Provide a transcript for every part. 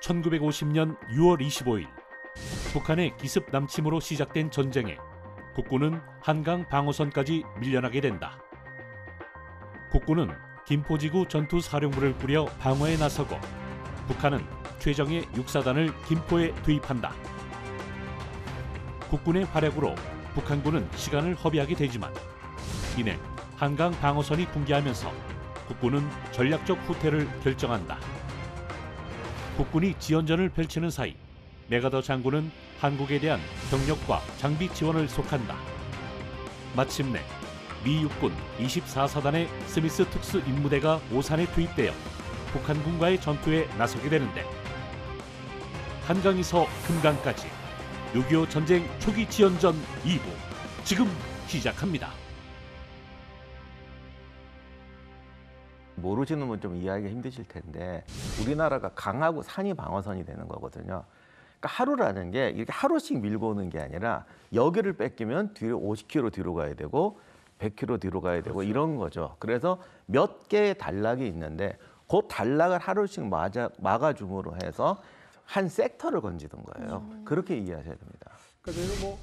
1950년 6월 25일 북한의 기습 남침으로 시작된 전쟁에 국군은 한강 방어선까지 밀려나게 된다. 국군은 김포지구 전투사령부를 꾸려 방어에 나서고 북한은 최정예 육사단을 김포에 투입한다. 국군의 활약으로 북한군은 시간을 허비하게 되지만 이내 한강 방어선이 붕괴하면서 국군은 전략적 후퇴를 결정한다. 국군이 지연전을 펼치는 사이 메가더 장군은 한국에 대한 병력과 장비 지원을 속한다. 마침내 미 육군 24사단의 스미스 특수 임무대가 오산에 투입되어 북한군과의 전투에 나서게 되는데 한강에서 금강까지 6.25 전쟁 초기 지연전 2부 지금 시작합니다. 모르시는 분 좀 이해하기가 힘드실 텐데 우리나라가 강하고 산이 방어선이 되는 거거든요. 그러니까 하루라는 게 이렇게 하루씩 밀고 오는 게 아니라 여기를 뺏기면 뒤로 50km 뒤로 가야 되고 100km 뒤로 가야 되고 그렇죠. 이런 거죠. 그래서 몇 개의 단락이 있는데 그 단락을 하루씩 막아줌으로 해서 한 섹터를 건지던 거예요. 그렇게 이해하셔야 됩니다. 그러니까 저희는 뭐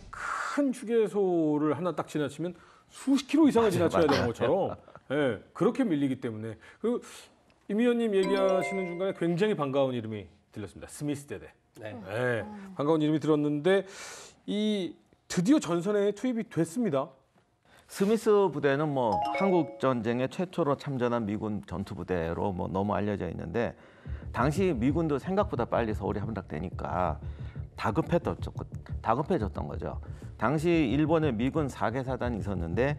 큰 휴게소를 하나 딱 지나치면 수십 킬로 이상을 지나쳐야 되는 것처럼 네, 그렇게 밀리기 때문에. 그리고 임 의원님 얘기하시는 중간에 굉장히 반가운 이름이 들렸습니다. 스미스 대대. 네. 네, 반가운 이름이 들었는데 이 드디어 전선에 투입이 됐습니다. 스미스 부대는 뭐 한국 전쟁에 최초로 참전한 미군 전투 부대로 뭐 너무 알려져 있는데 당시 미군도 생각보다 빨리 서울이 함락되니까 다급해졌던 거죠. 당시 일본에 미군 4개 사단이 있었는데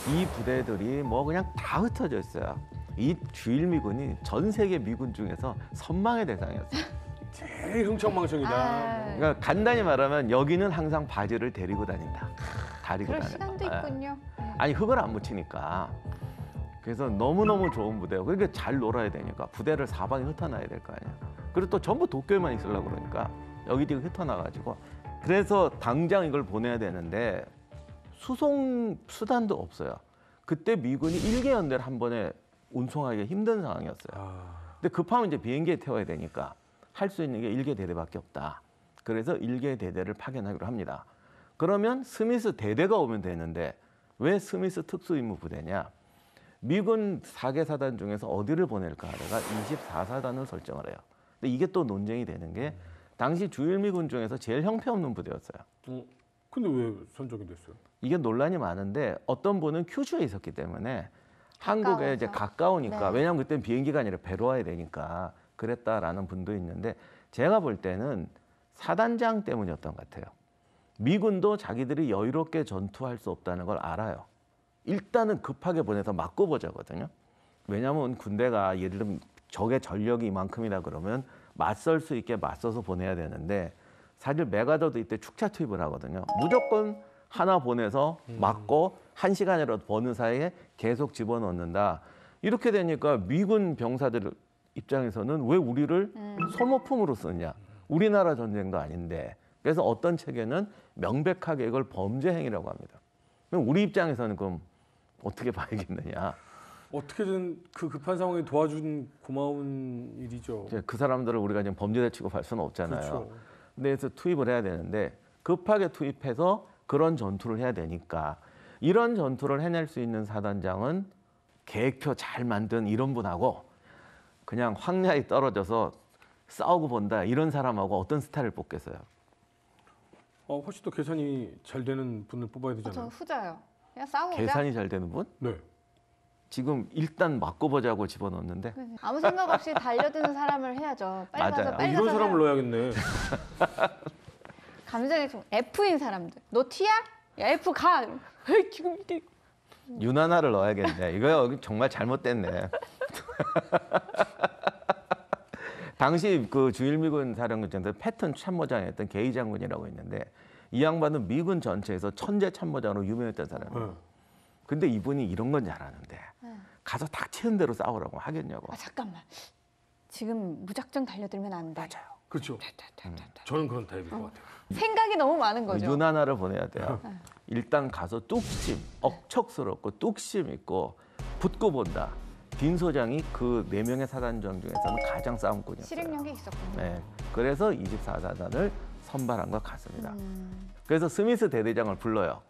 이 부대들이 뭐 그냥 다 흩어져 있어요. 이 주일미군이 전 세계 미군 중에서 선망의 대상이었어요. 제일 흥청망청이다. 그러니까 간단히 말하면 여기는 항상 바지를 데리고 다닌다. 그럴 시간도 있군요. 아니 흙을 안 묻히니까. 그래서 너무너무 좋은 부대고 그러니까 잘 놀아야 되니까 부대를 사방에 흩어놔야 될 거 아니야. 그리고 또 전부 도쿄에만 있으려고 그러니까 여기저기 흩어놔가지고 그래서 당장 이걸 보내야 되는데 수송 수단도 없어요. 그때 미군이 1개 연대를 한 번에 운송하기가 힘든 상황이었어요. 근데 급하면 이제 비행기에 태워야 되니까 할 수 있는 게 1개 대대밖에 없다. 그래서 1개 대대를 파견하기로 합니다. 그러면 스미스 대대가 오면 되는데 왜 스미스 특수임무부대냐? 미군 4개 사단 중에서 어디를 보낼까 하다가 24사단을 설정을 해요. 근데 이게 또 논쟁이 되는 게 당시 주일미군 중에서 제일 형편없는 부대였어요. 근데 왜 선정이 됐어요? 이게 논란이 많은데 어떤 분은 큐슈에 있었기 때문에 한국에 이제 가까우니까 네. 왜냐하면 그때는 비행기가 아니라 배로 와야 되니까 그랬다라는 분도 있는데 제가 볼 때는 사단장 때문이었던 것 같아요. 미군도 자기들이 여유롭게 전투할 수 없다는 걸 알아요. 일단은 급하게 보내서 맞고 보자거든요. 왜냐하면 군대가 예를 들면 적의 전력이 이만큼이다 그러면 맞설 수 있게 맞서서 보내야 되는데 사실 메가더도 이때 축차 투입을 하거든요. 무조건 하나 보내서 맞고 1시간이라도 버는 사이에 계속 집어넣는다. 이렇게 되니까 미군 병사들 입장에서는 왜 우리를 소모품으로 쓰냐. 우리나라 전쟁도 아닌데. 그래서 어떤 책에는 명백하게 이걸 범죄 행위라고 합니다. 그럼 우리 입장에서는 그럼 어떻게 봐야겠느냐. 어떻게든 그 급한 상황에 도와준 고마운 일이죠. 그 사람들을 우리가 지금 범죄자 취급할 수는 없잖아요. 그렇죠. 그래서 투입을 해야 되는데 급하게 투입해서 그런 전투를 해야 되니까 이런 전투를 해낼 수 있는 사단장은 계획표 잘 만든 이런 분하고 그냥 황야에 떨어져서 싸우고 본다 이런 사람하고 어떤 스타일을 뽑겠어요? 훨씬 더 계산이 잘 되는 분을 뽑아야 되잖아요. 저 후자요. 그냥 싸우자. 계산이 잘 되는 분? 네. 지금 일단 맞고 보자고 집어넣는데 아무 생각 없이 달려드는 사람을 해야죠. 빨리 맞아요. 가서 빨리 이런 가서 사람을 넣어야겠네. 감정이 좀 F인 사람들. 너 T야? 야 F 가. 에이, 지금 이때. 윤하나를 넣어야겠네. 이거 정말 잘못됐네. 당시 그 주일미군 사령관들 패턴 참모장이었던 게이 장군이라고 있는데 이 양반은 미군 전체에서 천재 참모장으로 유명했던 사람이에요. 근데 이분이 이런 건 잘하는데 가서 닥치는 대로 싸우라고 하겠냐고. 잠깐만. 지금 무작정 달려들면 안 돼. 맞아요. 그렇죠. 저는 그런 타입일 것 같아요. 생각이 너무 많은 거죠. 윤하나를 보내야 돼요. 일단 가서 뚝심, 억척스럽고 뚝심 있고 붙고 본다. 딘 소장이 그 4명의 사단장 중에서는 가장 싸움꾼이었어요. 실행력이 있었군요. 네, 그래서 24사단을 선발한 것 같습니다. 그래서 스미스 대대장을 불러요.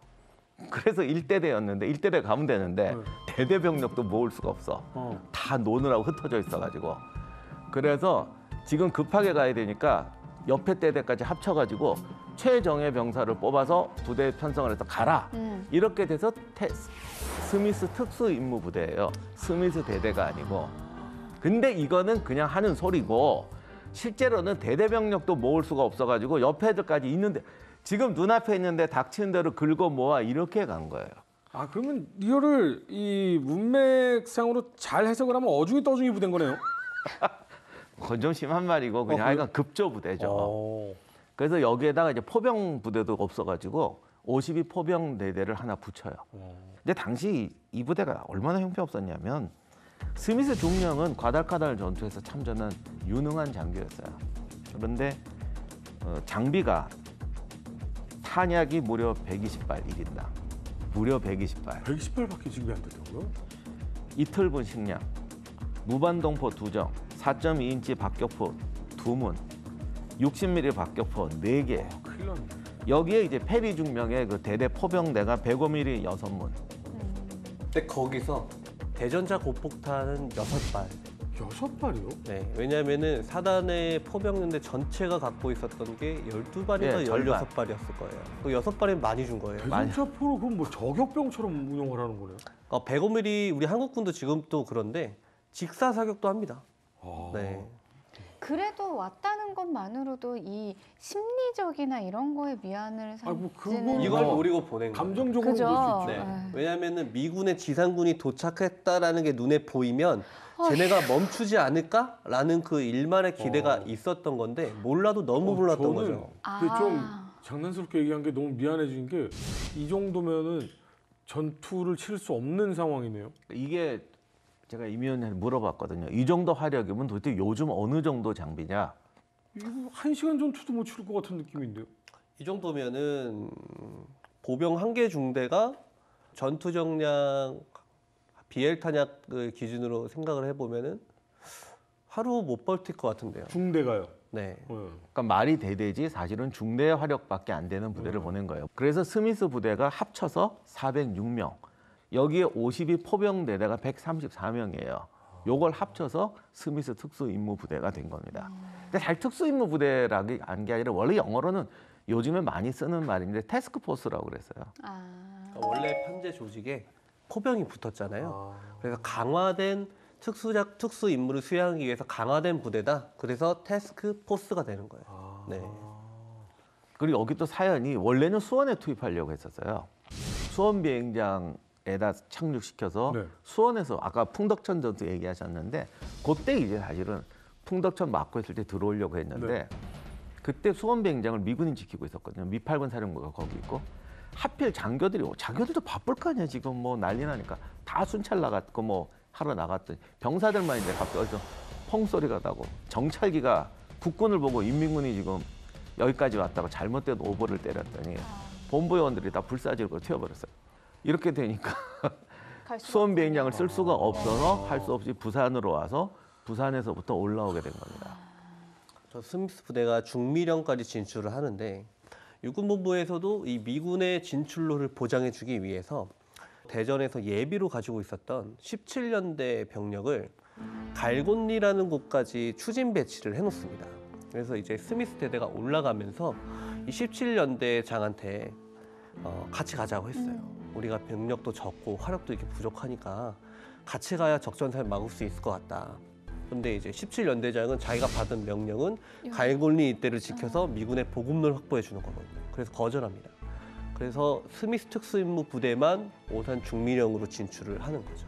그래서 1대대였는데 1대대 가면 되는데 대대 병력도 모을 수가 없어. 다 노느라고 흩어져 있어가지고. 그래서 지금 급하게 가야 되니까 옆에 대대까지 합쳐가지고 최정예 병사를 뽑아서 부대 편성을 해서 가라. 이렇게 돼서 스미스 특수임무부대예요. 스미스 대대가 아니고. 근데 이거는 그냥 하는 소리고 실제로는 대대 병력도 모을 수가 없어가지고 옆에 애들까지 있는데 지금 눈앞에 있는데 닥치는 대로 긁어 모아 이렇게 간 거예요. 아 그러면 이거를 이 문맥상으로 잘 해석을 하면 어중이 떠중이 부대인 거네요. 그건 좀 심한 말이고 그냥 그래요? 하여간 급조 부대죠. 그래서 여기에다가 이제 포병 부대도 없어가지고 52 포병 대대를 하나 붙여요. 근데 당시 이 부대가 얼마나 형편없었냐면 스미스 중령은 과달카달 전투에서 참전한 유능한 장교였어요. 그런데 장비가 탄약이 무려 120발 1인당. 무려 120발. 120발밖에 지급이 안 되더라고요. 이틀분 식량, 무반동포 2정, 4.2인치 박격포 2문, 60mm 박격포 4개. 큰일 났네. 여기에 이제 페리 중명의 그 대대 포병대가 105mm 6문. 근데 거기서 대전차 고폭탄은 6발. 6발이요? 네, 왜냐하면은 사단의 포병연대 전체가 갖고 있었던 게 12발인가 예, 절반. 16발이었을 거예요. 그 6발이면 많이 준 거예요. 대전차포로 그럼 뭐 저격병처럼 운영을 하는 거네요. 105mm 우리 한국군도 지금 또 그런데 직사 사격도 합니다. 아. 네. 그래도 왔다는 것만으로도 이 심리적이나 이런 거에 미안을 아이고, 그거 삼지는 이걸 뭐 노리고 보낸 거예요. 감정적으로 볼 수 그죠? 있죠. 네. 에이. 왜냐하면은 미군의 지상군이 도착했다라는 게 눈에 보이면 쟤네가 멈추지 않을까라는 그 일만의 기대가 있었던 건데 몰라도 너무 몰랐던 저는 거죠. 그게 좀 아. 장난스럽게 얘기한 게 너무 미안해진 게 이 정도면은 전투를 치를 수 없는 상황이네요. 이게 제가 임 의원님한테 물어봤거든요. 이 정도 화력이면 도대체 요즘 어느 정도 장비냐? 이거 1시간 전투도 못 치를 것 같은 느낌인데요. 이 정도면은 보병 한 개 중대가 전투 정량 BL 탄약을 기준으로 생각을 해보면은 하루 못 버틸 것 같은데요. 중대가요. 네. 그러니까 말이 대대지 사실은 중대 화력밖에 안 되는 부대를 보낸 거예요. 그래서 스미스 부대가 합쳐서 406명. 여기에 52 포병대대가 134명이에요. 요걸 합쳐서 스미스 특수임무부대가 된 겁니다. 근데 사실 특수임무부대라는 게 아니라 원래 영어로는 요즘에 많이 쓰는 말인데 태스크포스라고 그랬어요. 아. 그러니까 원래 편제 조직에 포병이 붙었잖아요. 그래서 강화된 특수 임무를 수행하기 위해서 강화된 부대다. 그래서 태스크 포스가 되는 거예요. 네. 그리고 여기 또 사연이 원래는 수원에 투입하려고 했었어요. 수원 비행장에다 착륙시켜서 네. 수원에서 아까 풍덕천 전투 얘기하셨는데 그때 이제 사실은 풍덕천 맞고 있을 때 들어오려고 했는데 네. 그때 수원 비행장을 미군이 지키고 있었거든요. 미8군 사령부가 거기 있고 하필 장교들도 바쁠 거 아니야 지금 뭐 난리 나니까 다 순찰 나갔고 뭐 하러 나갔더니 병사들만 이제 갑자기 어디서 펑 소리가 나고 정찰기가 국군을 보고 인민군이 지금 여기까지 왔다고 잘못된 오버를 때렸더니 본부 요원들이 다 불사지르고 튀어버렸어요. 이렇게 되니까 갈 수가 수원 없군요. 비행장을 쓸 수가 없어서 할 수 없이 부산으로 와서 부산에서부터 올라오게 된 겁니다. 저 스미스 부대가 중미령까지 진출을 하는데 육군본부에서도 이 미군의 진출로를 보장해주기 위해서 대전에서 예비로 가지고 있었던 17년대 병력을 갈곤리라는 곳까지 추진 배치를 해놓습니다. 그래서 이제 스미스 대대가 올라가면서 이 17년대 장한테 같이 가자고 했어요. 우리가 병력도 적고 화력도 이렇게 부족하니까 같이 가야 적전사를 막을 수 있을 것 같다. 근데 이제 17연대장은 자기가 받은 명령은 갈골리 일대를 지켜서 미군의 보급로를 확보해 주는 거거든요. 그래서 거절합니다. 그래서 스미스 특수임무 부대만 오산 중미령으로 진출을 하는 거죠.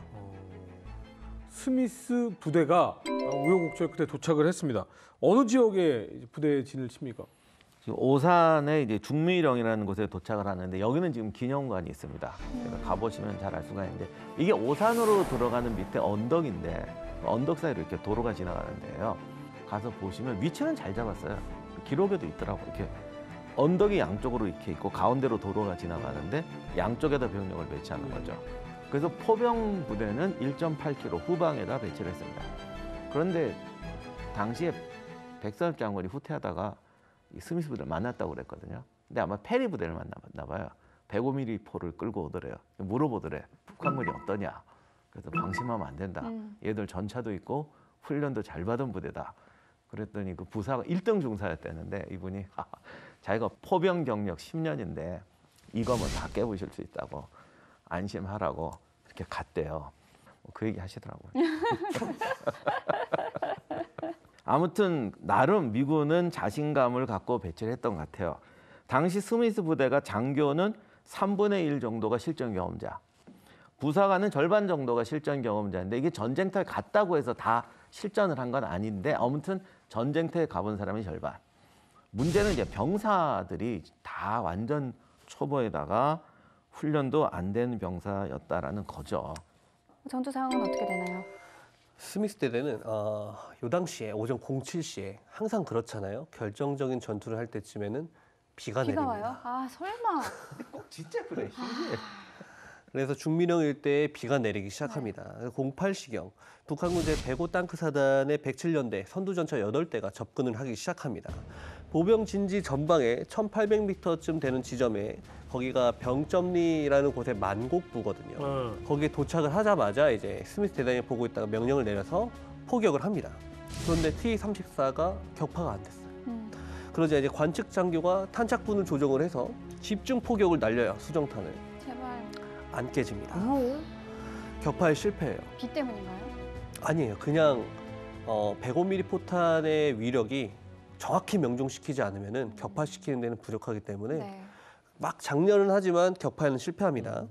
스미스 부대가 우여곡절 끝에 도착을 했습니다. 어느 지역에 부대 진을 칩니까? 지금 오산에 이제 중미령이라는 곳에 도착을 하는데 여기는 지금 기념관이 있습니다. 제가 가보시면 잘 알 수가 있는데 이게 오산으로 들어가는 밑에 언덕인데 언덕 사이로 이렇게 도로가 지나가는데요. 가서 보시면 위치는 잘 잡았어요. 기록에도 있더라고요. 이렇게 언덕이 양쪽으로 이렇게 있고 가운데로 도로가 지나가는데 양쪽에다 병력을 배치하는 거죠. 그래서 포병 부대는 1.8km 후방에다 배치를 했습니다. 그런데 당시에 백선엽 장군이 후퇴하다가 이 스미스 부대를 만났다고 그랬거든요. 근데 아마 페리 부대를 만났나 봐요. 105mm 포를 끌고 오더래요. 물어보더래. 북한군이 어떠냐. 그래서 방심하면 안 된다. 얘들 전차도 있고 훈련도 잘 받은 부대다. 그랬더니 그 부사가 1등 중사였다는데 이분이 자기가 포병 경력 10년인데 이거면 다 깨부실 수 있다고 안심하라고 이렇게 갔대요. 그 얘기 하시더라고요. 아무튼 나름 미군은 자신감을 갖고 배치를 했던 것 같아요. 당시 스미스 부대가 장교는 3분의 1 정도가 실전 경험자, 부사관은 절반 정도가 실전 경험자인데 이게 전쟁터에 갔다고 해서 다 실전을 한 건 아닌데 아무튼 전쟁터에 가본 사람이 절반. 문제는 이제 병사들이 다 완전 초보에다가 훈련도 안 된 병사였다라는 거죠. 전투 상황은 어떻게 되나요? 스미스 대대는 요 당시에 오전 07시에 항상 그렇잖아요. 결정적인 전투를 할 때쯤에는 비가 비가 내립니다. 와요? 아 설마. 꼭 진짜 그래. 신기해. 그래서 중미령 일대에 비가 내리기 시작합니다. 08시경 북한군 제105 땅크 사단의 107년대 선두전차 8대가 접근을 하기 시작합니다. 보병 진지 전방에 1800m쯤 되는 지점에 거기가 병점리라는 곳의 만곡부거든요. 거기에 도착을 하자마자 이제 스미스 대단이 보고 있다가 명령을 내려서 포격을 합니다. 그런데 T-34가 격파가 안 됐어요. 그러자 이제 관측 장교가 탄착분을 조정을 해서 집중 포격을 날려요. 수정탄을. 제발. 안 깨집니다. 오. 격파에 실패해요. 비 때문인가요? 아니에요. 그냥 105mm 포탄의 위력이 정확히 명중시키지 않으면은 격파시키는 데는 부족하기 때문에 네. 막 장렬은 하지만 격파에는 실패합니다.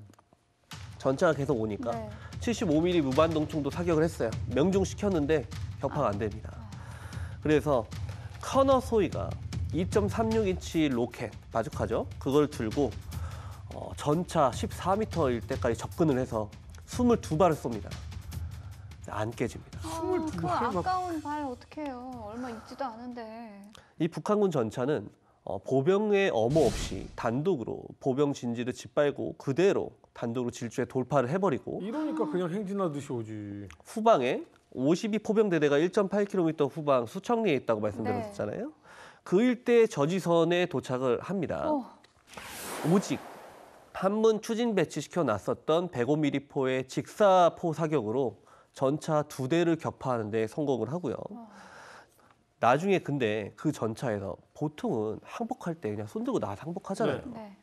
전차가 계속 오니까 네. 75mm 무반동총도 사격을 했어요. 명중시켰는데 격파가 안 됩니다. 그래서 커너 소이가 2.36인치 로켓, 바주카죠. 그걸 들고 전차 14m일 때까지 접근을 해서 22발을 쏩니다. 안 깨집니다. 그 아까운 발 어떡해요. 얼마 있지도 않은데. 이 북한군 전차는 보병의 엄호 없이 단독으로 보병 진지를 짓밟고 그대로 단독으로 질주해 돌파를 해버리고 이러니까 그냥 행진하듯이 오지. 후방에 52 포병대대가 1.8km 후방 수청리에 있다고 말씀드렸잖아요. 그 일대의 저지선에 도착을 합니다. 오직 한문 추진 배치시켜 놨었던 105mm 포의 직사포 사격으로 전차 2대를 격파하는 데 성공을 하고요. 나중에 근데 그 전차에서 보통은 항복할 때 그냥 손 들고 나와서 항복하잖아요. 네.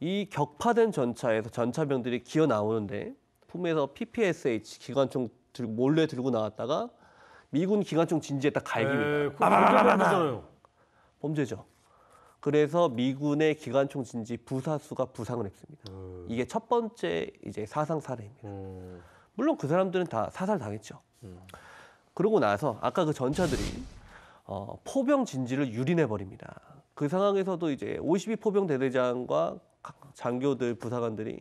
이 격파된 전차에서 전차병들이 기어 나오는데 품에서 PPSH 기관총 몰래 들고 나왔다가 미군 기관총 진지에다 갈깁니다. 범죄잖아요. 범죄죠. 그래서 미군의 기관총 진지 부사수가 부상을 했습니다. 이게 첫 번째 이제 사상 사례입니다. 물론 그 사람들은 다 사살 당했죠. 그러고 나서 아까 그 전차들이 포병 진지를 유린해 버립니다. 그 상황에서도 이제 52 포병 대대장과 각 장교들 부사관들이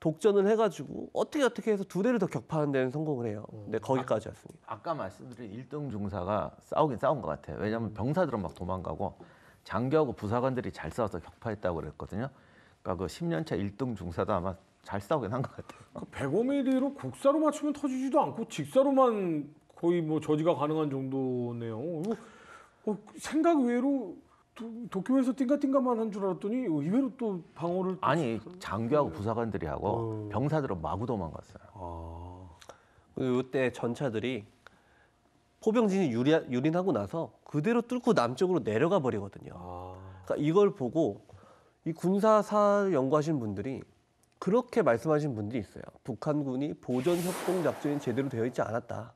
독전을 해가지고 어떻게 해서 2대를 더 격파하는 데는 성공을 해요. 근데 거기까지였습니다. 아까 말씀드린 1등 중사가 싸우긴 싸운 것 같아요. 왜냐하면 병사들은 막 도망가고 장교하고 부사관들이 잘 싸워서 격파했다고 그랬거든요. 그러니까 그 10년차 1등 중사도 아마 잘 싸우긴 한 것 같아요. 그 105mm로 국사로 맞추면 터지지도 않고 직사로만 거의 뭐 저지가 가능한 정도네요. 이거 생각 외로 도쿄에서 띵가띵가만 한 줄 알았더니 의외로 또 방어를 아니 장교하고 부사관들이 하고 병사들은 마구 도망갔어요. 이때 전차들이 포병진이 유린하고 나서 그대로 뚫고 남쪽으로 내려가 버리거든요. 그러니까 이걸 보고 이 군사사 연구하신 분들이 그렇게 말씀하신 분들이 있어요. 북한군이 보전협동작전이 제대로 되어 있지 않았다.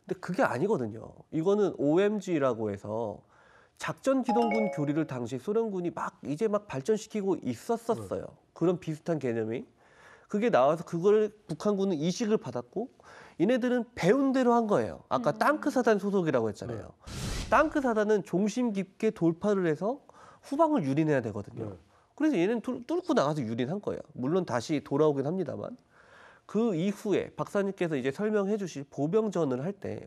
근데 그게 아니거든요. 이거는 OMG라고 해서 작전기동군 교리를 당시 소련군이 이제 막 발전시키고 있었어요. 그런 비슷한 개념이. 그게 나와서 그걸 북한군은 이식을 받았고 얘네들은 배운 대로 한 거예요. 아까 땅크 사단 소속이라고 했잖아요. 땅크 사단은 중심 깊게 돌파를 해서 후방을 유린해야 되거든요. 그래서 얘는 뚫고 나가서 유린한 거예요. 물론 다시 돌아오긴 합니다만. 그 이후에 박사님께서 이제 설명해 주실 보병전을 할 때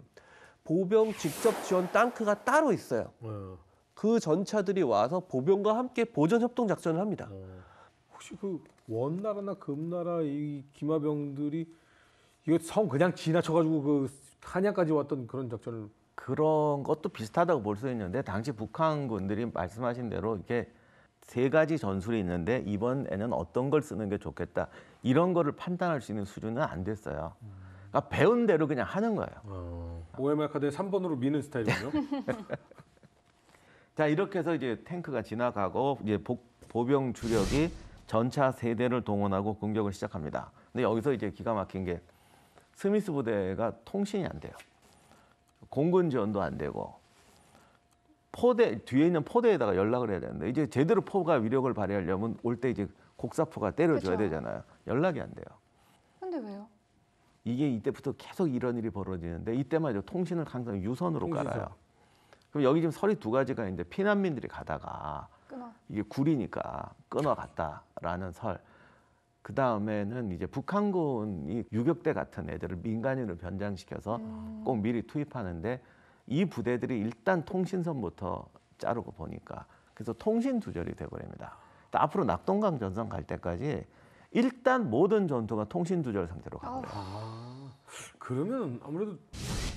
보병 직접 지원 땅크가 따로 있어요. 그 전차들이 와서 보병과 함께 보전 협동 작전을 합니다. 혹시 그 원나라나 금나라 이 기마병들이 이거 성 그냥 지나쳐가지고 그 한양까지 왔던 그런 작전을 그런 것도 비슷하다고 볼 수 있는데 당시 북한군들이 말씀하신 대로 이렇게 세 가지 전술이 있는데 이번에는 어떤 걸 쓰는 게 좋겠다 이런 거를 판단할 수 있는 수준은 안 됐어요. 그러니까 배운 대로 그냥 하는 거예요. OMR 카드에 3번으로 미는 스타일이군요. 자 이렇게 해서 이제 탱크가 지나가고 이제 보병 주력이 전차 3대를 동원하고 공격을 시작합니다. 근데 여기서 이제 기가 막힌 게 스미스 부대가 통신이 안 돼요. 공군 지원도 안 되고 포대 뒤에 있는 포대에다가 연락을 해야 되는데 이제 제대로 포가 위력을 발휘하려면 올 때 이제 곡사포가 때려줘야 그쵸. 되잖아요. 연락이 안 돼요. 근데 왜요? 이게 이때부터 계속 이런 일이 벌어지는데 이때만 해도 통신을 항상 유선으로 통신선. 깔아요. 그럼 여기 지금 설이 두 가지가 있는데 피난민들이 가다가 끊어. 이게 구리니까 끊어갔다라는 설. 그 다음에는 이제 북한군이 유격대 같은 애들을 민간인으로 변장시켜서 꼭 미리 투입하는데 이 부대들이 일단 통신선부터 자르고 보니까 그래서 통신 두절이 돼버립니다. 또 앞으로 낙동강 전선 갈 때까지 일단 모든 전투가 통신 두절 상태로 가버려요. 그러면 아무래도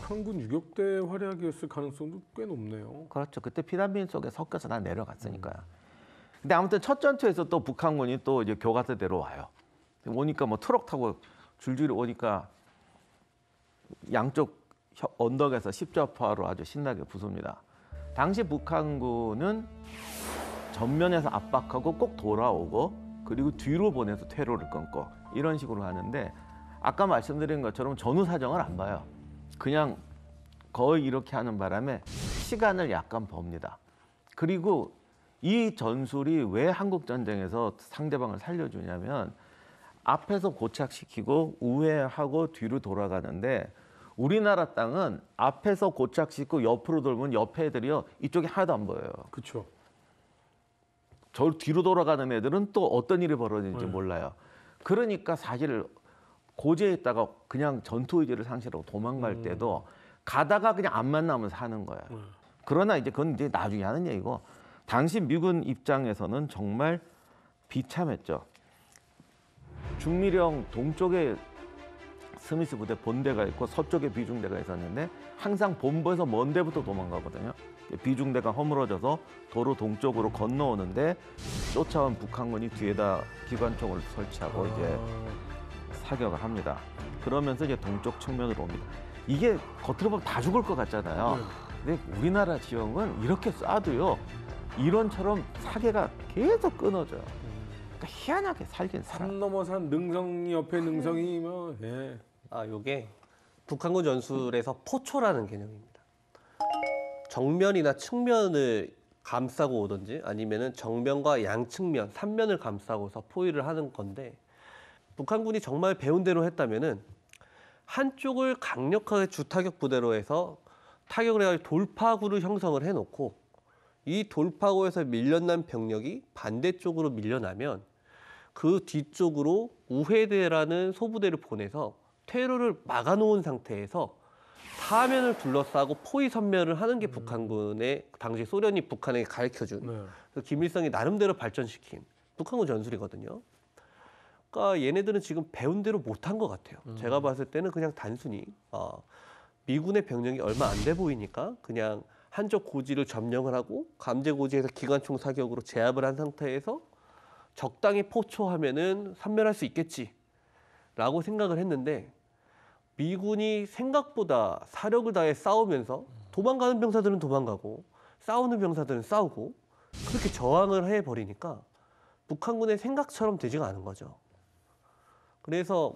북한군 유격대 활약이었을 가능성도 꽤 높네요. 그렇죠. 그때 피난민 속에 섞여서 다 내려갔으니까요. 근데 아무튼 첫 전투에서 또 북한군이 또 이제 교과서대로 와요. 오니까 뭐 트럭 타고 줄줄이 오니까 양쪽 언덕에서 십자포화로 아주 신나게 부숩니다. 당시 북한군은 전면에서 압박하고 꼭 돌아오고 그리고 뒤로 보내서 퇴로를 끊고 이런 식으로 하는데 아까 말씀드린 것처럼 전후 사정을 안 봐요. 그냥 거의 이렇게 하는 바람에 시간을 약간 봅니다. 그리고 이 전술이 왜 한국 전쟁에서 상대방을 살려주냐면 앞에서 고착시키고 우회하고 뒤로 돌아가는데 우리나라 땅은 앞에서 고착시키고 옆으로 돌면 옆에 애들이요 이쪽에 하나도 안 보여요. 그렇죠. 저 뒤로 돌아가는 애들은 또 어떤 일이 벌어지는지 몰라요. 그러니까 사실 고지에 있다가 그냥 전투 의지를 상실하고 도망갈 때도 가다가 그냥 안 만나면 사는 거예요. 그러나 이제 그건 이제 나중에 하는 얘기고 당시 미군 입장에서는 정말 비참했죠. 중미령 동쪽에 스미스 부대 본대가 있고 서쪽에 비중대가 있었는데 항상 본부에서 먼 데부터 도망가거든요. 비중대가 허물어져서 도로 동쪽으로 건너오는데 쫓아온 북한군이 뒤에다 기관총을 설치하고 이제 사격을 합니다. 그러면서 이제 동쪽 측면으로 옵니다. 이게 겉으로 보면 다 죽을 것 같잖아요. 근데 우리나라 지형은 이렇게 쏴도요. 이론처럼 사계가 계속 끊어져요. 그러니까 희한하게 살긴 살아. 산 넘어 산 능성이 옆에 능성이 뭐 예. 요게 북한군 전술에서 포초라는 개념입니다. 정면이나 측면을 감싸고 오든지 아니면은 정면과 양측면, 3면을 감싸고서 포위를 하는 건데 북한군이 정말 배운 대로 했다면은 한쪽을 강력하게 주타격 부대로 해서 타격을 해가지고 돌파구를 형성을 해놓고 이 돌파구에서 밀려난 병력이 반대쪽으로 밀려나면 그 뒤쪽으로 우회대라는 소부대를 보내서 퇴로를 막아놓은 상태에서 사면을 둘러싸고 포위 선멸을 하는 게 북한군의 당시 소련이 북한에게 가르쳐준 그래서 김일성이 나름대로 발전시킨 북한군 전술이거든요. 그러니까 얘네들은 지금 배운 대로 못한 것 같아요. 제가 봤을 때는 그냥 단순히 미군의 병력이 얼마 안 돼 보이니까 그냥 한쪽 고지를 점령을 하고 감제 고지에서 기관총 사격으로 제압을 한 상태에서 적당히 포초하면은 섬멸할 수 있겠지라고 생각을 했는데 미군이 생각보다 사력을 다해 싸우면서 도망가는 병사들은 도망가고 싸우는 병사들은 싸우고 그렇게 저항을 해버리니까 북한군의 생각처럼 되지가 않은 거죠. 그래서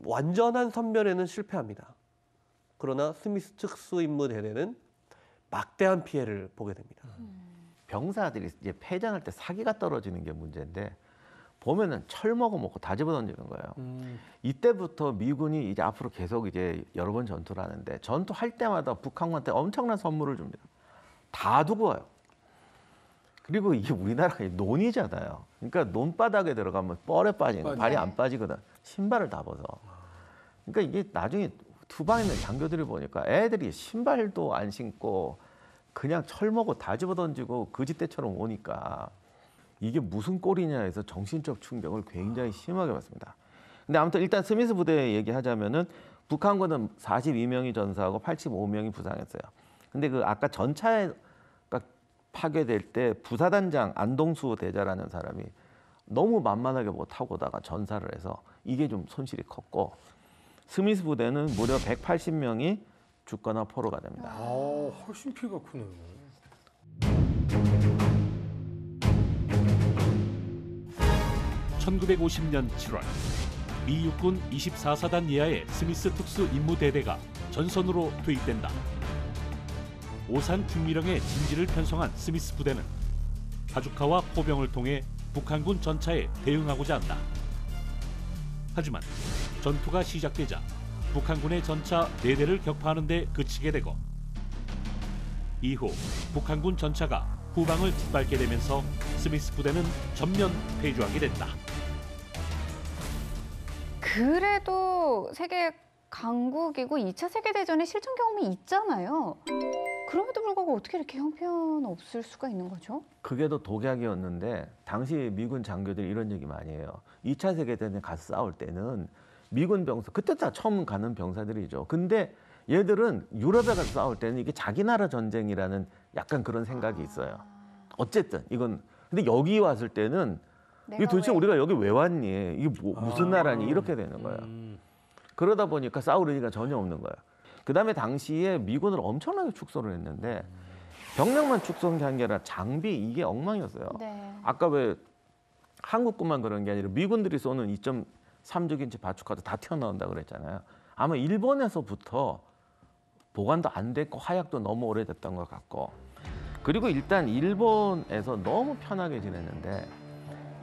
완전한 섬멸에는 실패합니다. 그러나 스미스 특수임무대대는 막대한 피해를 보게 됩니다. 병사들이 이제 패전할 때 사기가 떨어지는 게 문제인데 보면은 철먹어 먹고 다 집어던지는 거예요. 이때부터 미군이 이제 앞으로 계속 이제 여러 번 전투를 하는데 전투할 때마다 북한군한테 엄청난 선물을 줍니다. 다 두고 와요. 그리고 이게 우리나라가 논이잖아요. 그러니까 논바닥에 들어가면 뻘에 빠지는 거, 발이 안 빠지거든. 신발을 다 벗어. 그러니까 이게 나중에 투방에 있는 장교들이 보니까 애들이 신발도 안 신고 그냥 철먹고 다 집어던지고 거짓대처럼 오니까 이게 무슨 꼴이냐 해서 정신적 충격을 굉장히 심하게 받습니다. 근데 아무튼 일단 스미스 부대 얘기하자면은 북한군은 42명이 전사하고 85명이 부상했어요. 근데 그 아까 전차가 파괴될 때 부사단장 안동수 대자라는 사람이 너무 만만하게 못하고 오다가 전사를 해서 이게 좀 손실이 컸고 스미스 부대는 무려 180명이 죽거나 포로가 됩니다. 아, 훨씬 피해가 크네요. (1950년 7월) 미 육군 24사단 예하의 스미스 특수 임무대대가 전선으로 투입된다. 오산 중미령의 진지를 편성한 스미스 부대는 바주카와 포병을 통해 북한군 전차에 대응하고자 한다. 하지만 전투가 시작되자 북한군의 전차 4대를 격파하는 데 그치게 되고 이후 북한군 전차가 후방을 짓밟게 되면서 스미스 부대는 전면 패주하게 됐다. 그래도 세계 강국이고 2차 세계대전에 실전 경험이 있잖아요. 그럼에도 불구하고 어떻게 이렇게 형편없을 수가 있는 거죠? 그게 더 독약이었는데 당시 미군 장교들이 이런 얘기 많이 해요. 2차 세계대전에 가서 싸울 때는 미군 병사, 그때 다 처음 가는 병사들이죠. 근데 얘들은 유럽에 가서 싸울 때는 이게 자기 나라 전쟁이라는 약간 그런 생각이 있어요. 어쨌든 이건 근데 여기 왔을 때는 이게 도대체 우리가 여기 왜 왔니? 이게 무슨 나라니? 이렇게 되는 거예요. 그러다 보니까 싸울 의지가 전혀 없는 거예요. 그다음에 당시에 미군을 엄청나게 축소를 했는데 병력만 축소한 게 아니라 장비 이게 엉망이었어요. 네. 아까 왜 한국군만 그런 게 아니라 미군들이 쏘는 2.36인치 바추카도 다 튀어나온다 그랬잖아요. 아마 일본에서부터 보관도 안 됐고 하약도 너무 오래됐던 것 같고 그리고 일단 일본에서 너무 편하게 지냈는데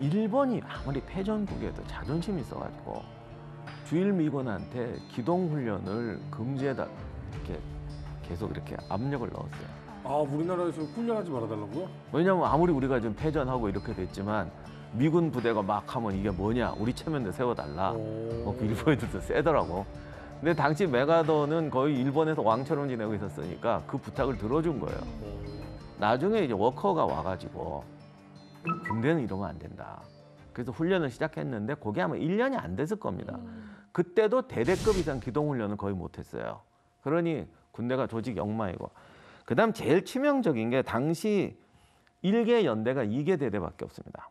일본이 아무리 패전국에도 자존심이 있어가지고 주일 미군한테 기동 훈련을 금지해다 이렇게 계속 이렇게 압력을 넣었어요. 아, 우리나라에서 훈련하지 말아달라고요? 왜냐하면 아무리 우리가 좀 패전하고 이렇게 됐지만 미군 부대가 막 하면 이게 뭐냐 우리 체면대 세워달라. 뭐 일본 애들도 세더라고. 근데 당시 메가더는 거의 일본에서 왕처럼 지내고 있었으니까 그 부탁을 들어준 거예요. 나중에 이제 워커가 와가지고 군대는 이러면 안 된다. 그래서 훈련을 시작했는데 그게 아마 1년이 안 됐을 겁니다. 그때도 대대급 이상 기동훈련을 거의 못했어요. 그러니 군대가 조직 엉망이고. 그다음 제일 치명적인 게 당시 1개 연대가 2개 대대밖에 없습니다.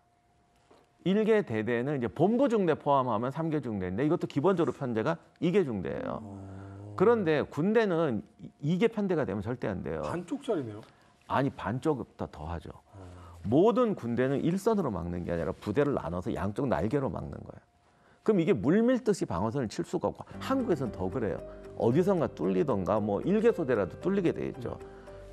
1개 대대는 이제 본부 중대 포함하면 3개 중대인데 이것도 기본적으로 편대가 2개 중대예요. 그런데 군대는 2개 편대가 되면 절대 안 돼요. 반쪽짜리네요. 아니 반쪽보다 더 하죠. 모든 군대는 일선으로 막는 게 아니라 부대를 나눠서 양쪽 날개로 막는 거예요. 그럼 이게 물밀듯이 방어선을 칠 수가 없고 한국에서는 더 그래요. 어디선가 뚫리던가 뭐 1개소대라도 뚫리게 돼 있죠.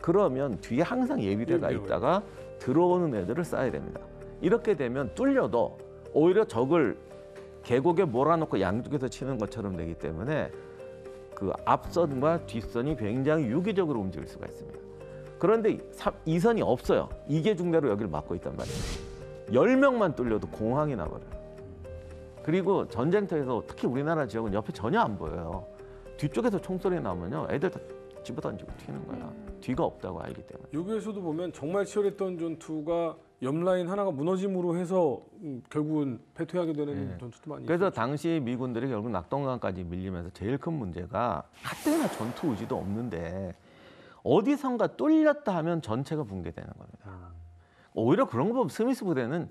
그러면 뒤에 항상 예비대가 있다가 들어오는 애들을 쏴야 됩니다. 이렇게 되면 뚫려도 오히려 적을 계곡에 몰아넣고 양쪽에서 치는 것처럼 되기 때문에 그 앞선과 뒷선이 굉장히 유기적으로 움직일 수가 있습니다. 그런데 2선이 없어요. 2개 중대로 여기를 막고 있단 말이에요. 10명만 뚫려도 공황이 나버려요. 그리고 전쟁터에서 특히 우리나라 지역은 옆에 전혀 안 보여요. 뒤쪽에서 총소리 나면요. 애들 다 집어던지고 튀는 거야. 뒤가 없다고 알기 때문에. 여기에서도 보면 정말 치열했던 전투가 옆라인 하나가 무너짐으로 해서 결국은 패퇴하게 되는 전투도 많이 그래서 있었죠. 당시 미군들이 결국 낙동강까지 밀리면서 제일 큰 문제가 하트나 전투 의지도 없는데 어디선가 뚫렸다 하면 전체가 붕괴되는 겁니다. 오히려 그런 거 보면 스미스 부대는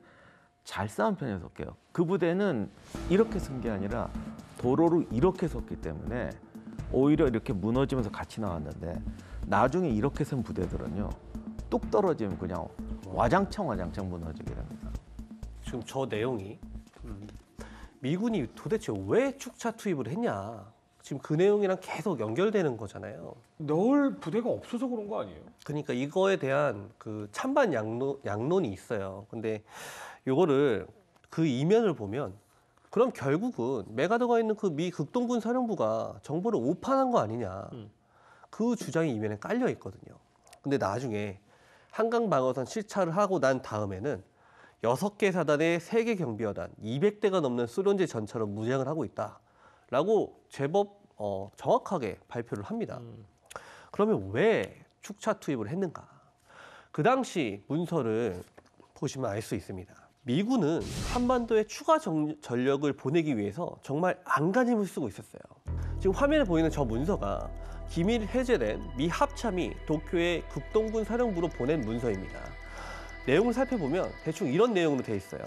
잘 싸운 편에 속해요. 그 부대는 이렇게 쓴 게 아니라 도로를 이렇게 섰기 때문에 오히려 이렇게 무너지면서 같이 나왔는데 나중에 이렇게 쓴 부대들은요. 뚝 떨어지면 그냥 와장창 무너지게 됩니다. 지금 저 내용이 미군이 도대체 왜 축차 투입을 했냐. 지금 그 내용이랑 계속 연결되는 거잖아요. 넣을 부대가 없어서 그런 거 아니에요? 그러니까 이거에 대한 그 찬반 양론이 있어요. 근데 요거를 그 이면을 보면 그럼 결국은 메가더가 있는 그 미 극동군 사령부가 정보를 오판한 거 아니냐. 그 주장이 이면에 깔려 있거든요. 근데 나중에 한강 방어선 실차를 하고 난 다음에는 6개 사단의 3개 경비여단 200대가 넘는 소련제 전차로 무장을 하고 있다라고 제법 정확하게 발표를 합니다. 그러면 왜 축차 투입을 했는가? 그 당시 문서를 보시면 알 수 있습니다. 미군은 한반도에 추가 전력을 보내기 위해서 정말 안간힘을 쓰고 있었어요. 지금 화면에 보이는 저 문서가 기밀 해제된 미 합참이 도쿄의 극동군 사령부로 보낸 문서입니다. 내용을 살펴보면 대충 이런 내용으로 돼 있어요.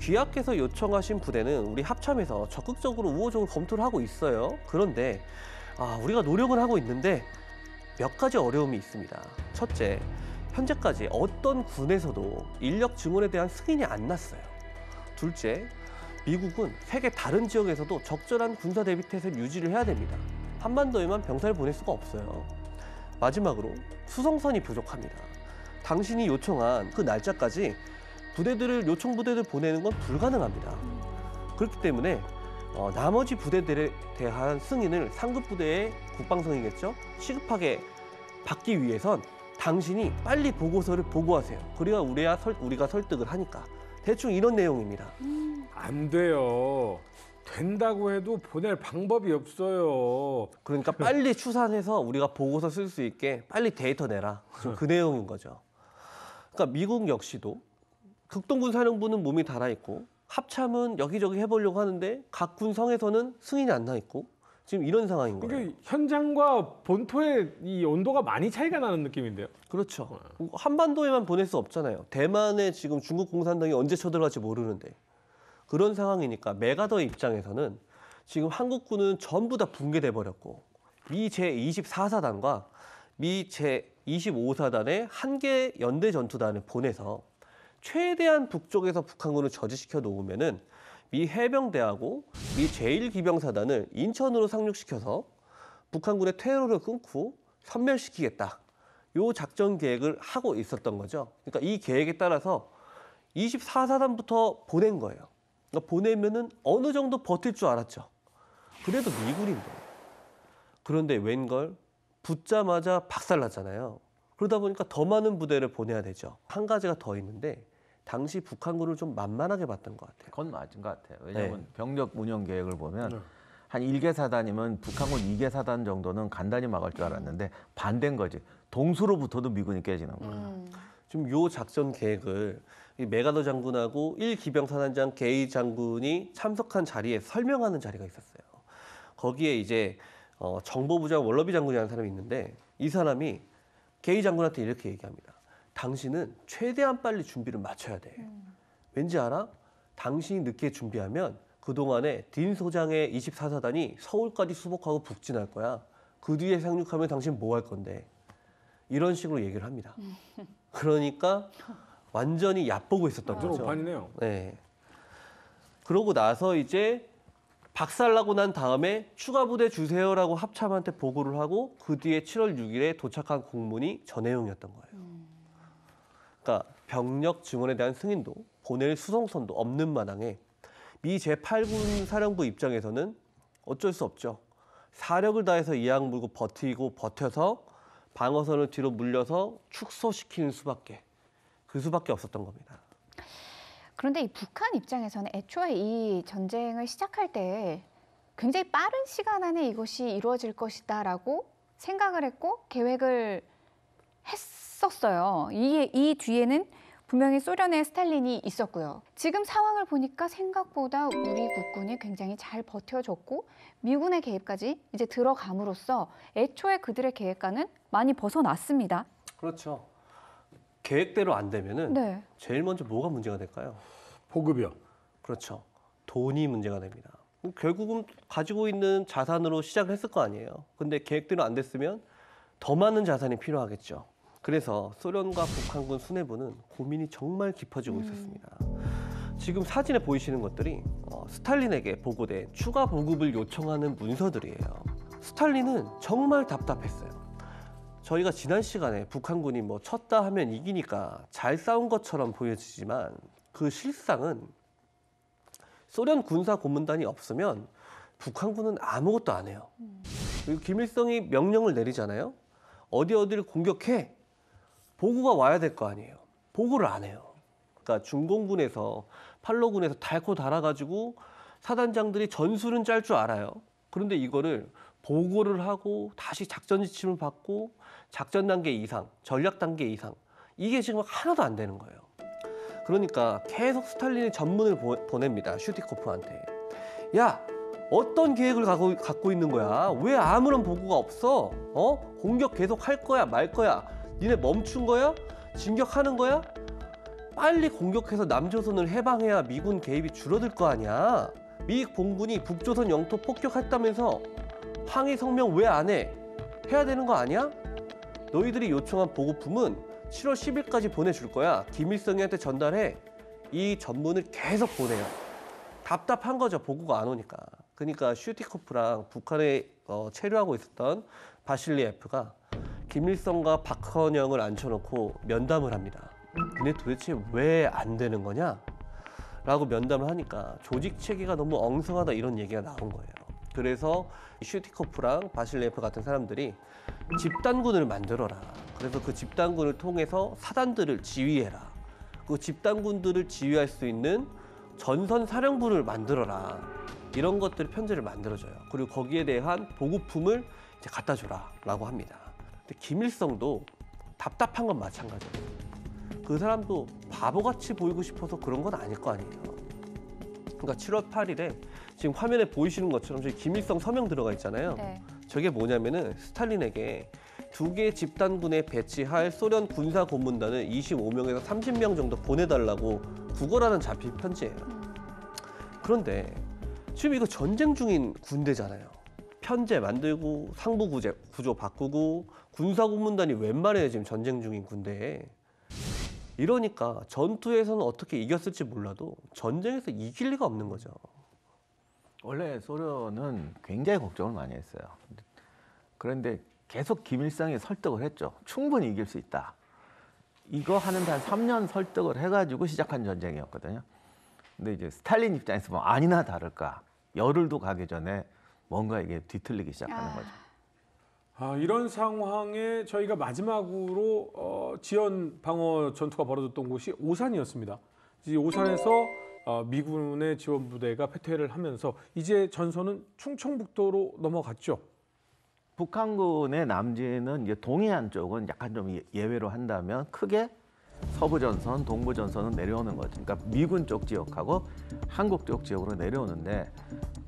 귀하께서 요청하신 부대는 우리 합참에서 적극적으로 우호적으로 검토를 하고 있어요. 그런데 우리가 노력은 하고 있는데 몇 가지 어려움이 있습니다. 첫째, 현재까지 어떤 군에서도 인력 증원에 대한 승인이 안 났어요. 둘째, 미국은 세계 다른 지역에서도 적절한 군사 대비 태세를 유지를 해야 됩니다. 한반도에만 병사를 보낼 수가 없어요. 마지막으로 수송선이 부족합니다. 당신이 요청한 그 날짜까지 요청 부대들 보내는 건 불가능합니다. 그렇기 때문에 나머지 부대들에 대한 승인을 상급 부대의 국방성이겠죠? 시급하게 받기 위해선 당신이 빨리 보고서를 보고하세요. 그래야 우리가 설득을 하니까. 대충 이런 내용입니다. 안 돼요. 된다고 해도 보낼 방법이 없어요. 그러니까 빨리 추산해서 우리가 보고서 쓸 수 있게 빨리 데이터 내라. 그 내용인 거죠. 그러니까 미국 역시도 극동군 사령부는 몸이 달아있고 합참은 여기저기 해보려고 하는데 각 군성에서는 승인이 안 나 있고 지금 이런 상황인 거예요. 그러니까 현장과 본토의 이 온도가 많이 차이가 나는 느낌인데요. 그렇죠. 한반도에만 보낼 수 없잖아요. 대만에 지금 중국 공산당이 언제 쳐들어갈지 모르는데 그런 상황이니까 메가더의 입장에서는 지금 한국군은 전부 다 붕괴돼 버렸고 미 제24사단과 미 제25사단의 한 개 연대 전투단을 보내서 최대한 북쪽에서 북한군을 저지시켜 놓으면은 미 해병대하고 미 제1기병사단을 인천으로 상륙시켜서 북한군의 퇴로를 끊고 섬멸시키겠다. 요 작전 계획을 하고 있었던 거죠. 그러니까 이 계획에 따라서 24사단부터 보낸 거예요. 그러니까 보내면은 어느 정도 버틸 줄 알았죠. 그래도 미군인데. 그런데 웬걸 붙자마자 박살났잖아요. 그러다 보니까 더 많은 부대를 보내야 되죠. 한 가지가 더 있는데 당시 북한군을 좀 만만하게 봤던 것 같아요. 그건 맞은 것 같아요. 왜냐하면 네. 병력 운영 계획을 보면 한 1개 사단이면 북한군 2개 사단 정도는 간단히 막을 줄 알았는데 반대인 거지. 동수로부터도 미군이 깨지는 거예요. 지금 요 작전 계획을 이 메가더 장군하고 1기병사단장 게이 장군이 참석한 자리에 설명하는 자리가 있었어요. 거기에 이제 정보부장 월러비 장군이라는 사람이 있는데 이 사람이 게이 장군한테 이렇게 얘기합니다. 당신은 최대한 빨리 준비를 마쳐야 돼. 왠지 알아? 당신이 늦게 준비하면 그동안에 딘 소장의 24사단이 서울까지 수복하고 북진할 거야. 그 뒤에 상륙하면 당신 뭐 할 건데? 이런 식으로 얘기를 합니다. 그러니까 완전히 얕보고 있었던 완전 거죠. 오판이네요. 네. 그러고 나서 이제 박살나고 난 다음에 추가 부대 주세요라고 합참한테 보고를 하고 그 뒤에 7월 6일에 도착한 공문이 저 내용이었던 거예요. 그러니까 병력 증원에 대한 승인도 보낼 수송선도 없는 마당에 미 제8군 사령부 입장에서는 어쩔 수 없죠. 사력을 다해서 이악 물고 버텨서 방어선을 뒤로 물려서 축소시키는 수밖에 없었던 겁니다. 그런데 이 북한 입장에서는 애초에 이 전쟁을 시작할 때 굉장히 빠른 시간 안에 이것이 이루어질 것이다라고 생각을 했고 계획을 했었어요. 이 뒤에는 분명히 소련의 스탈린이 있었고요. 지금 상황을 보니까 생각보다 우리 국군이 굉장히 잘 버텨줬고 미군의 개입까지 이제 들어감으로써 애초에 그들의 계획과는 많이 벗어났습니다. 그렇죠. 계획대로 안 되면은 네. 제일 먼저 뭐가 문제가 될까요? 보급이요. 그렇죠. 돈이 문제가 됩니다. 결국은 가지고 있는 자산으로 시작을 했을 거 아니에요. 근데 계획대로 안 됐으면 더 많은 자산이 필요하겠죠. 그래서 소련과 북한군 수뇌부는 고민이 정말 깊어지고 있었습니다. 지금 사진에 보이시는 것들이 스탈린에게 보고된 추가 보급을 요청하는 문서들이에요. 스탈린은 정말 답답했어요. 저희가 지난 시간에 북한군이 뭐 쳤다 하면 이기니까 잘 싸운 것처럼 보여지지만 그 실상은 소련 군사 고문단이 없으면 북한군은 아무것도 안 해요. 그리고 김일성이 명령을 내리잖아요. 어디를 공격해. 보고가 와야 될 거 아니에요. 보고를 안 해요. 그러니까 중공군에서 팔로군에서 달고 달아가지고 사단장들이 전술은 짤 줄 알아요. 그런데 이거를 보고를 하고 다시 작전 지침을 받고 작전 단계 이상, 전략 단계 이상 이게 지금 하나도 안 되는 거예요. 그러니까 계속 스탈린이 전문을 보냅니다. 슈티코프한테. 야, 어떤 계획을 갖고 있는 거야? 왜 아무런 보고가 없어? 공격 계속 할 거야, 말 거야? 니네 멈춘 거야? 진격하는 거야? 빨리 공격해서 남조선을 해방해야 미군 개입이 줄어들 거 아니야. 미 공군이 북조선 영토 폭격했다면서 항의 성명 왜 안 해? 해야 되는 거 아니야? 너희들이 요청한 보고품은 7월 10일까지 보내줄 거야. 김일성이한테 전달해. 이 전문을 계속 보내요. 답답한 거죠. 보고가 안 오니까. 그러니까 슈티코프랑 북한에 체류하고 있었던 바실리에프가 김일성과 박헌영을 앉혀놓고 면담을 합니다. 근데 도대체 왜 안 되는 거냐? 라고 면담을 하니까 조직 체계가 너무 엉성하다 이런 얘기가 나온 거예요. 그래서 슈티코프랑 바실리에프 같은 사람들이 집단군을 만들어라. 그래서 그 집단군을 통해서 사단들을 지휘해라. 그 집단군들을 지휘할 수 있는 전선 사령부를 만들어라. 이런 것들 편지를 만들어줘요. 그리고 거기에 대한 보고품을 이제 갖다 줘라라고 합니다. 근데 김일성도 답답한 건 마찬가지예요. 그 사람도 바보같이 보이고 싶어서 그런 건 아닐 거 아니에요. 그러니까 7월 8일에 지금 화면에 보이시는 것처럼 저기 김일성 서명 들어가 있잖아요. 네. 저게 뭐냐면은 스탈린에게 2개 집단군에 배치할 소련 군사 고문단을 25명에서 30명 정도 보내달라고 구걸하는 잡힌 편지예요. 그런데 지금 이거 전쟁 중인 군대잖아요. 편제 만들고 상부 구조 바꾸고 군사 고문단이 웬 말이에요, 지금 전쟁 중인 군대에. 이러니까 전투에서는 어떻게 이겼을지 몰라도 전쟁에서 이길 리가 없는 거죠. 원래 소련은 굉장히 걱정을 많이 했어요. 그런데 계속 김일성이 설득을 했죠. 충분히 이길 수 있다. 이거 하는데 한 3년 설득을 해가지고 시작한 전쟁이었거든요. 근데 이제 스탈린 입장에서 보면 아니나 다를까 열흘도 가기 전에 뭔가 이게 뒤틀리기 시작하는 거죠. 이런 상황에 저희가 마지막으로 지연 방어 전투가 벌어졌던 곳이 오산이었습니다. 이 오산에서 미군의 지원 부대가 패퇴를 하면서 이제 전선은 충청북도로 넘어갔죠. 북한군의 남진은 이제 동해안 쪽은 약간 좀 예외로 한다면 크게 서부 전선, 동부 전선은 내려오는 거죠. 그러니까 미군 쪽 지역하고 한국 쪽 지역으로 내려오는데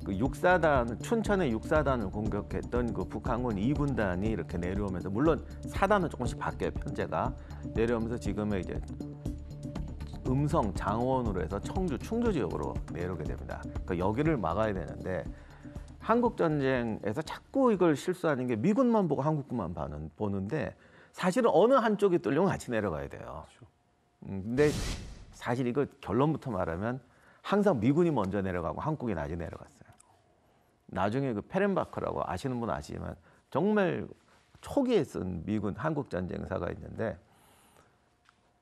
그 6사단 춘천의 6사단을 공격했던 그 북한군 2군단이 이렇게 내려오면서 물론 사단은 조금씩 바뀌어요. 편제가 내려오면서 지금의 이제 음성, 장원으로 해서 청주, 충주 지역으로 내려오게 됩니다. 그러니까 여기를 막아야 되는데 한국 전쟁에서 자꾸 이걸 실수하는 게 미군만 보고 한국군만 보는데 사실은 어느 한쪽이 뚫리면 같이 내려가야 돼요. 근데 사실 이거 결론부터 말하면 항상 미군이 먼저 내려가고 한국이 나중에 내려갔어요. 나중에 그 페렌바크라고 아시는 분 아시지만 정말 초기에 쓴 미군 한국 전쟁사가 있는데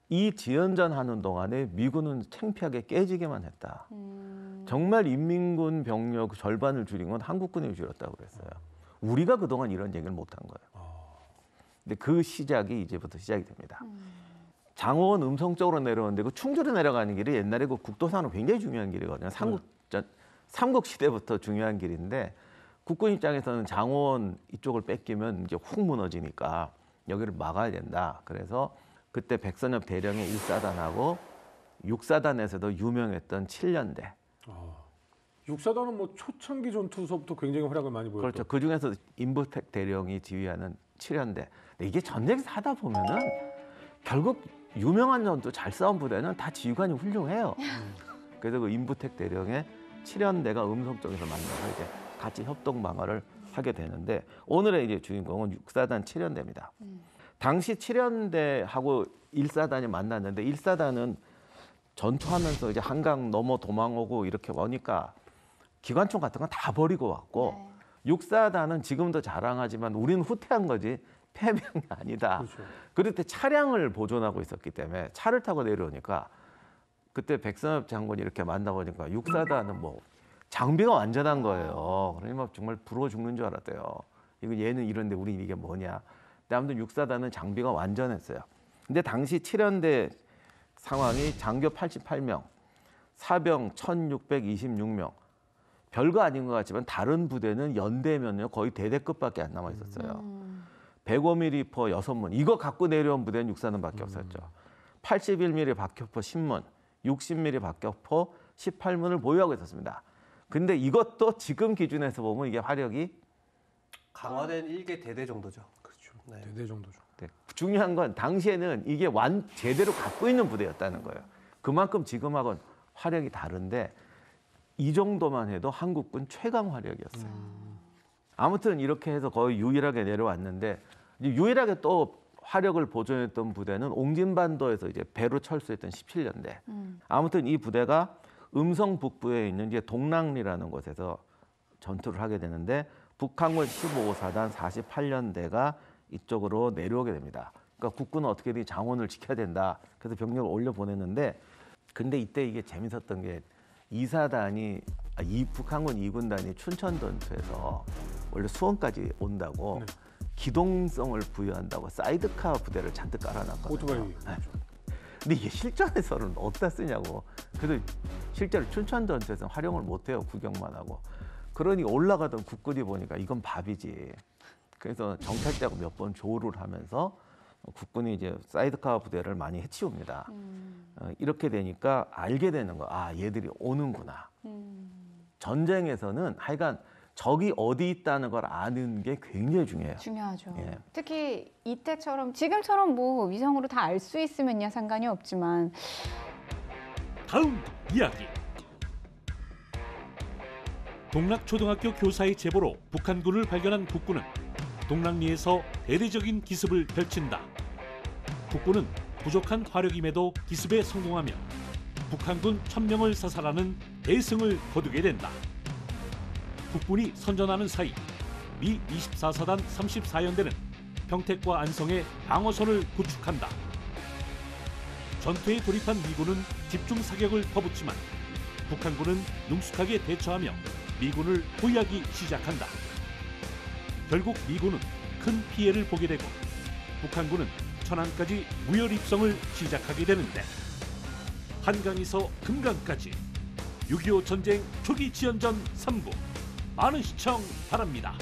이 지연전 하는 동안에 미군은 창피하게 깨지기만 했다. 정말 인민군 병력 절반을 줄인 건 한국군이 줄였다고 그랬어요. 우리가 그동안 이런 얘기를 못한 거예요. 근데 그 시작이 이제부터 시작이 됩니다. 장원 음성 쪽으로 내려오는데 그 충주로 내려가는 길이 옛날에 그 국도상으로 굉장히 중요한 길이거든요. 삼국 시대부터 중요한 길인데 국군 입장에서는 장원 이쪽을 뺏기면 이제 훅 무너지니까 여기를 막아야 된다. 그래서 그때 백선엽 대령의 1사단하고 6사단에서도 유명했던 7년대. 6사단은 뭐 초창기 전투서부터 굉장히 활약을 많이 보였죠. 그렇죠. 그 중에서 임부택 대령이 지휘하는 7년대. 근데 이게 전쟁에서 하다 보면은 결국 유명한 전투 잘 싸운 부대는 다 지휘관이 훌륭해요. 그래서 그 임부택 대령의 7연대가 음성 쪽에서 만나서 이제 같이 협동 방어를 하게 되는데 오늘의 이제 주인공은 6사단 7연대입니다. 당시 7연대하고 1사단이 만났는데 1사단은 전투하면서 이제 한강 넘어 도망오고 이렇게 오니까 기관총 같은 건 다 버리고 왔고 네. 6사단은 지금도 자랑하지만 우리는 후퇴한 거지 패배한 게 아니다. 그렇죠. 그럴 때 차량을 보존하고 있었기 때문에 차를 타고 내려오니까 그때 백선엽 장군이 이렇게 만나보니까 6사단은 뭐 장비가 완전한 거예요. 그러니까 정말 부러워 죽는 줄 알았대요. 이거 얘는 이런데 우리 이게 뭐냐. 근데 아무튼 6사단은 장비가 완전했어요. 근데 당시 7연대 상황이 장교 88명, 사병 1626명. 별거 아닌 것 같지만 다른 부대는 연대면요 거의 대대급밖에 안 남아 있었어요. 105mm 리퍼 6문 이거 갖고 내려온 부대는 6사단밖에 없었죠. 81mm 박격포 10문 60mm 박격포 18문을 보유하고 있었습니다. 근데 이것도 지금 기준에서 보면 이게 화력이 강화된 1개 대대 정도죠. 그렇죠. 네. 대대 정도죠. 네. 중요한 건 당시에는 이게 제대로 갖고 있는 부대였다는 거예요. 그만큼 지금하고는 화력이 다른데 이 정도만 해도 한국군 최강 화력이었어요. 아무튼 이렇게 해서 거의 유일하게 내려왔는데 유일하게 또 화력을 보존했던 부대는 옹진반도에서 이제 배로 철수했던 17년대. 아무튼 이 부대가 음성 북부에 있는 이제 동랑리라는 곳에서 전투를 하게 되는데 북한군 15사단 48년대가 이쪽으로 내려오게 됩니다. 그러니까 국군은 어떻게든 장원을 지켜야 된다. 그래서 병력을 올려 보냈는데 근데 이때 이게 재밌었던 게 북한군 2군단이 춘천 전투에서 원래 수원까지 온다고 네. 기동성을 부여한다고 사이드카 부대를 잔뜩 깔아놨거든요. 오토바이. 네. 근데 이게 실전에서는 어디다 쓰냐고. 그래서 실제로 춘천 전투에서는 활용을 못해요. 구경만 하고. 그러니 올라가던 국군이 보니까 이건 밥이지. 그래서 정찰대하고 몇 번 조우를 하면서 국군이 이제 사이드카 부대를 많이 해치웁니다. 이렇게 되니까 알게 되는 거. 아, 얘들이 오는구나. 전쟁에서는 하여간 적이 어디 있다는 걸 아는 게 굉장히 중요해요. 중요하죠. 예. 특히 이때처럼 지금처럼 뭐 위성으로 다 알 수 있으면야 상관이 없지만 다음 이야기. 동락초등학교 교사의 제보로 북한군을 발견한 국군은 동랑리에서 대대적인 기습을 펼친다. 국군은 부족한 화력임에도 기습에 성공하며 북한군 1000명을 사살하는 대승을 거두게 된다. 국군이 선전하는 사이 미 24사단 34연대는 평택과 안성에 방어선을 구축한다. 전투에 돌입한 미군은 집중 사격을 퍼붓지만 북한군은 능숙하게 대처하며 미군을 포위하기 시작한다. 결국 미군은 큰 피해를 보게 되고 북한군은 천안까지 무혈 입성을 시작하게 되는데 한강에서 금강까지 6.25 전쟁 초기 지연전 3부 많은 시청 바랍니다.